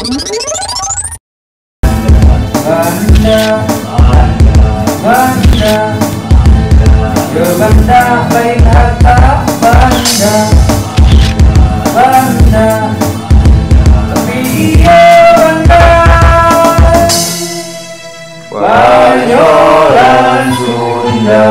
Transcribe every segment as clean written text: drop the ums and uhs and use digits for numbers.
Banda, banda, banda, baik harta banda, banda, tapi dia banda, Banyolan Sunda.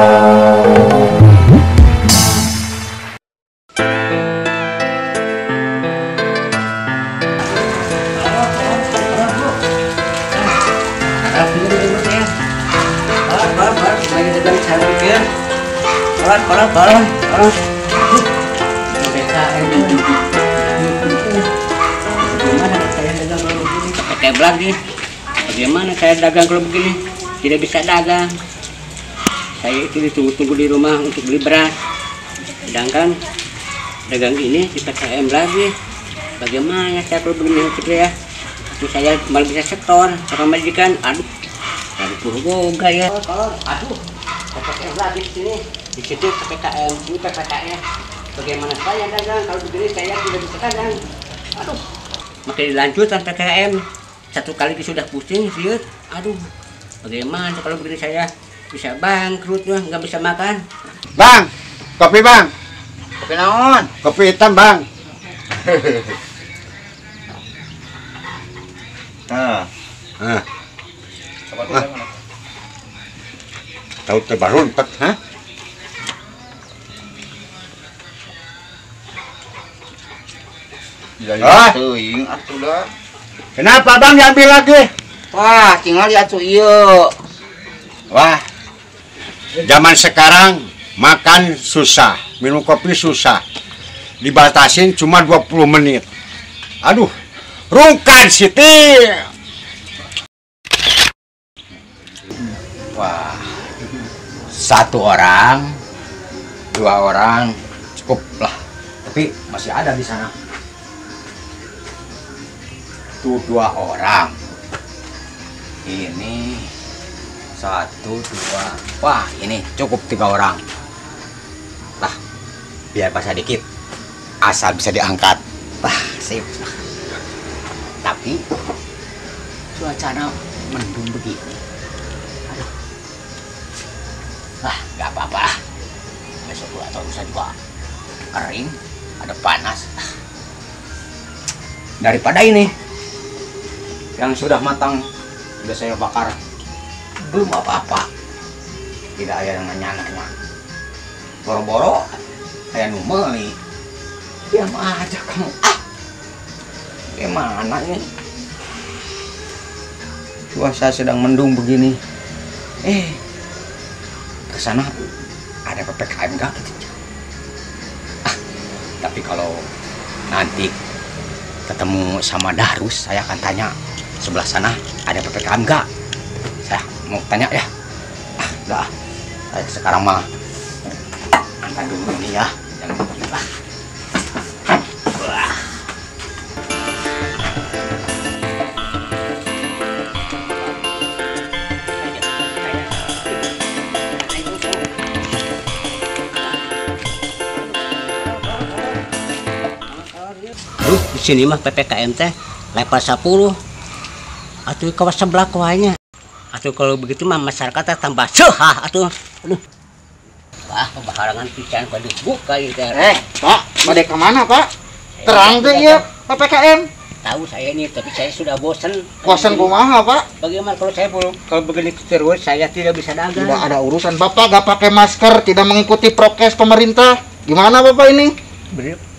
Bagaimana saya dagang kalau begini? Tidak bisa dagang. Saya itu ditunggu-tunggu di rumah untuk beli beras. Sedangkan dagang ini di PKM lagi. Bagaimana saya kalau begini ya? Itu saya malah bisa setor sama majikan. Aduh, dari Purwoga ya. Aduh, PKM lagi di sini. Di situ PPKM, ini PPKM. Bagaimana saya dagang kalau begini saya tidak bisa dagang. Aduh, makin dilanjutkan PPKM. Satu kali sudah pusing, siut. Aduh, bagaimana kalau begini saya bisa bangkrut ya, nggak bisa makan. Bang, kopi bang. Kopi naon? Kopi hitam bang. Nah, Tahu terbaru empat, hah? teuing atuh dah. Kenapa bang diambil lagi? Wah, tinggal lihat ieu. Wah, zaman sekarang makan susah, minum kopi susah. Dibatasin cuma 20 menit. Aduh, rungkan Siti. Wah, satu orang, dua orang cukup lah. Tapi masih ada di sana. Tuh 2 orang. Ini 1, 2. Wah, ini cukup 3 orang. Lah, biar basah dikit. Asal bisa diangkat. Wah, sip. Tapi cuaca mendung begini. Aduh. Lah, nggak apa-apa. Besok gua atau lusa juga kering, ada panas. Daripada ini yang sudah matang sudah saya bakar belum apa-apa, tidak ada yang nanya-nanya, boro-boro saya numeli. Diam aja kamu, gimana ini cuaca sedang mendung begini, ke sana ada PPKM enggak gitu. Tapi kalau nanti ketemu sama Darus saya akan tanya, sebelah sana ada PPKM enggak? Saya mau tanya ya. Udah. Saya sekarang mah angkat dulu ini ya. Jangan begini lah. Wah. Aduh, di sini mah PPKM teh level 10. Atuh kawas sebelah kuahnya. Atuh kalau begitu mah masyarakat tambah sehah atuh. Aduh. Wah, pembaharangan pisan pada buka ieu teh. Pak, bade ke mana, Pak? Terang deh ya PPKM. Tahu saya ini, tapi saya sudah bosan. Bosan kumaha, Pak? Bagaimana kalau begini terus saya tidak bisa dagang. Tidak ada urusan. Bapak gak pakai masker, tidak mengikuti prokes pemerintah. Gimana Bapak ini?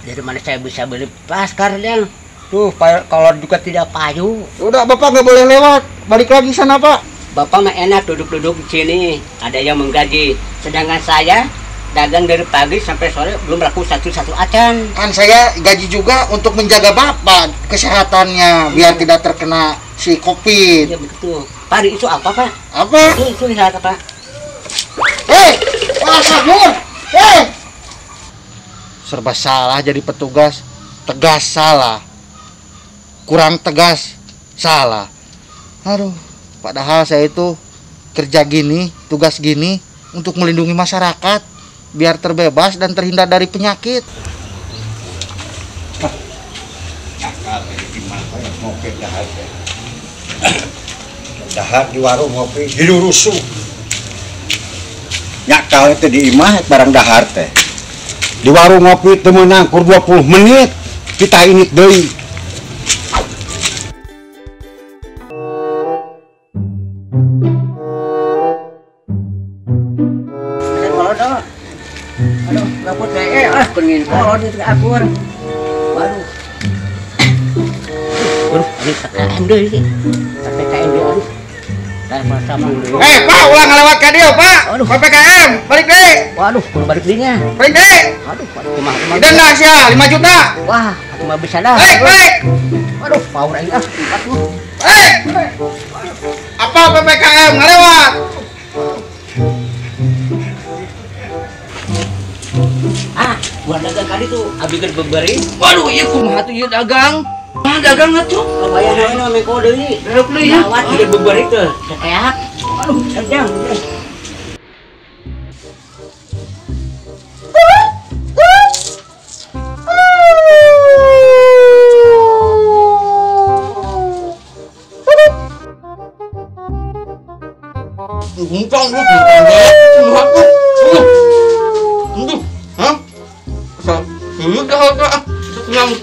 Dari mana saya bisa beli masker dan tuh kalau juga tidak payu. Udah, Bapak gak boleh lewat. Balik lagi sana, Pak. Bapak mah enak duduk-duduk di sini, ada yang menggaji. Sedangkan saya dagang dari pagi sampai sore belum laku satu acan. Kan saya gaji juga untuk menjaga Bapak kesehatannya biar tidak terkena si COVID. Iya betul. Padi itu apa, Pak? Apa? Itu lihat apa? Pak Sabur! Serba salah jadi petugas. Tegas salah. Kurang tegas salah. Aduh, padahal saya itu kerja gini, tugas gini untuk melindungi masyarakat biar terbebas dan terhindar dari penyakit. Ngopi dahar teh. Dahar di warung ngopi hidu rusuh. Nyak kau teh di imah barang dahar teh. Di warung ngopi teu meunang kur 20 menit kita ini deui. Aduh, gaput kayak pengen kolon itu akur. Waduh. Ini PKM deh sih. PKM dia aduh. Sama-sama. Pak, ulang ngelewat ka dieu, Pak. Aduh. PPKM, balik deui. Waduh, kudu balik dinya. Balik deui. Aduh, kumaha. Dan dah sia 5 juta. Wah, aku mah bisa dah. Balik. Aduh, power aing ah. Apa PPKM ngelewat? Buat dagang kali tuh, abis kan beberi. Waduh, iya kumaha tuh ieu dagang. Dagang atuh. Bayar naon mah kode deui. Deuh deui ya. Lawat ieu beberi teh. Kayak. Aduh, sedang.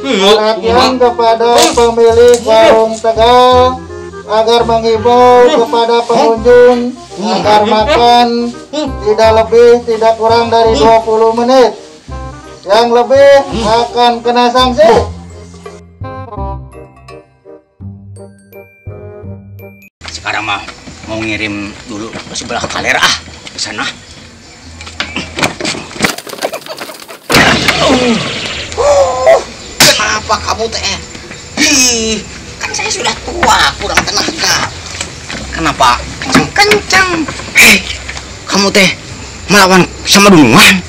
Perhatian kepada pemilik warung Tegal agar mengimbau kepada pengunjung agar makan tidak lebih tidak kurang dari 20 menit. Yang lebih akan kena sanksi. Sekarang mah mau ngirim dulu ke sebelah kaler ke sana. Kenapa kamu teh? Kan saya sudah tua, kurang tenaga. Kenapa kencang-kencang? Hei, kamu teh melawan sama Dunungan?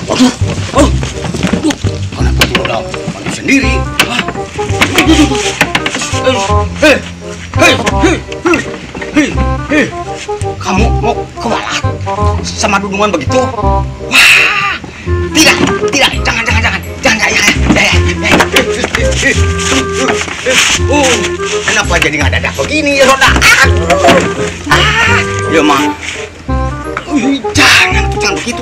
Waduh, kenapa tidak maju sendiri? Hei, kamu mau kebalat sama Dunungan begitu? Wah, tidak, jangan. Kenapa jadi ngadadak begini roda? Ya mah, jangan begitu.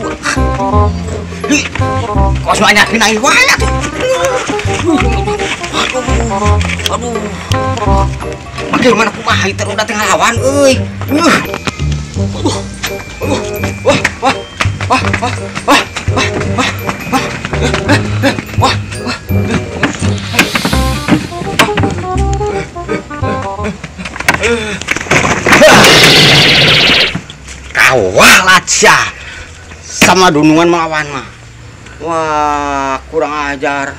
Kau semuanya pindahin waya tuh. Aduh. Bagaimana kumaha itu udah tengah lawan, euy. Kawalat sia sama Dunungan melawan mah. Wah, kurang ajar.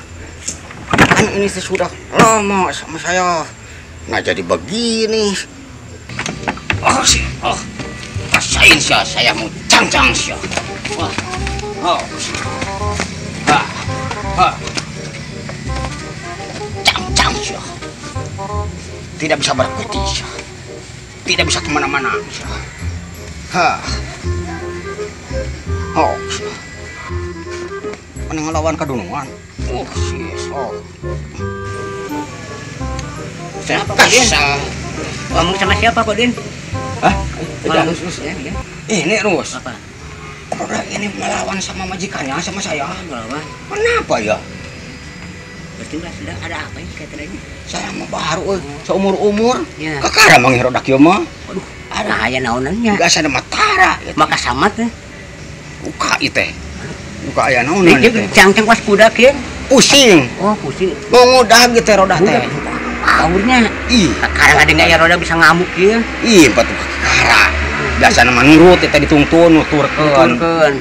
Kan ini sudah lama sama saya. Nggak jadi begini. Rasain sia, saya mau cang-cang sia. Cang-cang sia. Tidak bisa berkuti sia. Tidak bisa kemana-mana sia. Mana ngelawan ke Dunungan? Siapa Pak Din? Ngomong sama siapa Pak Din? Tidak. Ya. Ini Rus. Apa? Udah ini melawan sama majikannya sama saya. Melawan? Kenapa ya? Berarti sedang ada apa ini kaitan ini? Saya mah baru seumur-umur. Ya. Kakara manghirodak ieu mah. Waduh, ada aya naonannya. Gak ada matara. Maka samat teh. Buka teh. Buka aya naonan Ini teh. cang-cang pas kuda kieu. Pusing. Oh, pusing. Mau ngudag gitu rodah teh. Aurnya. Ih, Sekarang ada nggak ya roda bisa ngamuk kieu. ih patu kakara. Biasa nama nurut kita dituntun nuturkeun. Turkeun.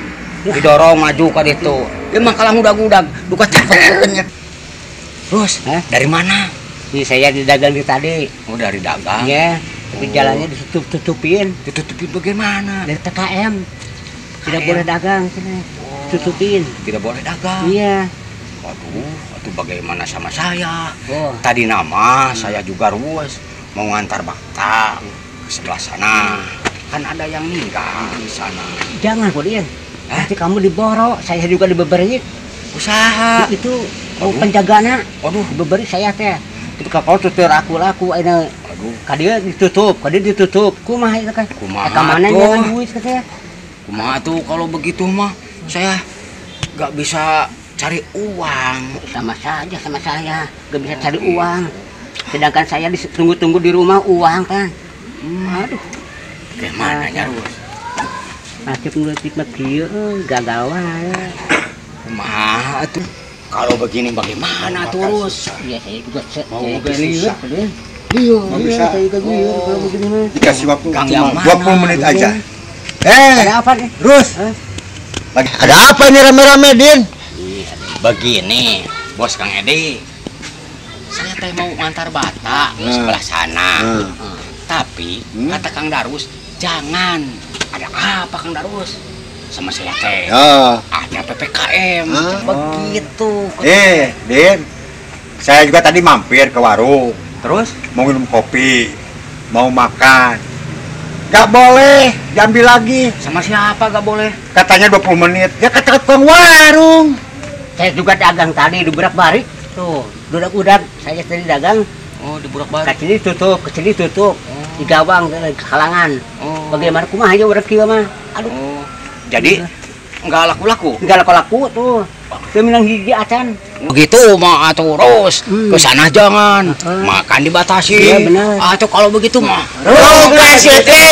Didorong maju ka ditu. Ieu mah kalah ngudag-ngudag duka capeun nya. Terus, dari mana? Ini saya di dagang di tadi. Oh, dari dagang. Iya, tapi jalannya ditutup-tutupin. Ditutupin bagaimana? Dari PKM. Tidak boleh dagang sini. Tutupin. Tidak boleh dagang. Iya. Waduh, itu bagaimana sama saya? Oh. Tadi nama saya juga ruwes mau ngantar bakta ke sebelah sana. Kan ada yang meninggal di sana. Jangan, Podin. Nanti kamu diborok, saya juga dibeberit. Usaha. Itu penjagana. Waduh. Diberi saya teh. Itu kalau tutur aku laku ayeuna. Aduh. Kadia ditutup. Kumaha itu kan? Kumaha Ka mana tuh? jangan duit katanya. Kumaha tuh kalau begitu mah saya gak bisa cari uang. Sama saja sama saya, gak bisa cari uang. Sedangkan saya ditunggu-tunggu di rumah uang kan. Aduh, Gimana nya Rus? nasib ngeutik mah kieu gagal wae. Kumaha tuh? Kalau begini bagaimana tuh Rus? Iya saya juga Mau saya bisnis lihat deh. Iya, bisa. saya juga lihat kalau begini mah. Dikasih waktu Kang cuma yang mana? 20 menit aja. Ada apa nih? Terus Hah? lagi ada apa ini rame-rame, Din? Begini, Bos Kang Edi. Saya teh mau ngantar bata ke sebelah sana. Tapi kata Kang Darus, jangan. Ada apa Kang Darus? Sama saya teh. Oh. Ada PPKM. Begitu. Din. Saya juga tadi mampir ke warung, Terus? mau minum kopi, mau makan. Gak boleh, diambil lagi. Sama siapa gak boleh? Katanya 20 menit. Ya kata tukang warung. Saya juga dagang tadi di Burak-Barik. Tuh, udak-udak saya tadi dagang. Oh, di Burak Ke Barik. sini tutup, ke sini tutup. Di gawang, di halangan. Oh. Bagaimana kumaha aja urang kieu mah. Aduh, Oh. Jadi nggak laku-laku. enggak laku-laku tuh. Teu minang hiji acan. Begitu mah atuh terus ke sana jangan. Makan dibatasi. Iya, benar. Atuh kalau begitu mah. Rung City.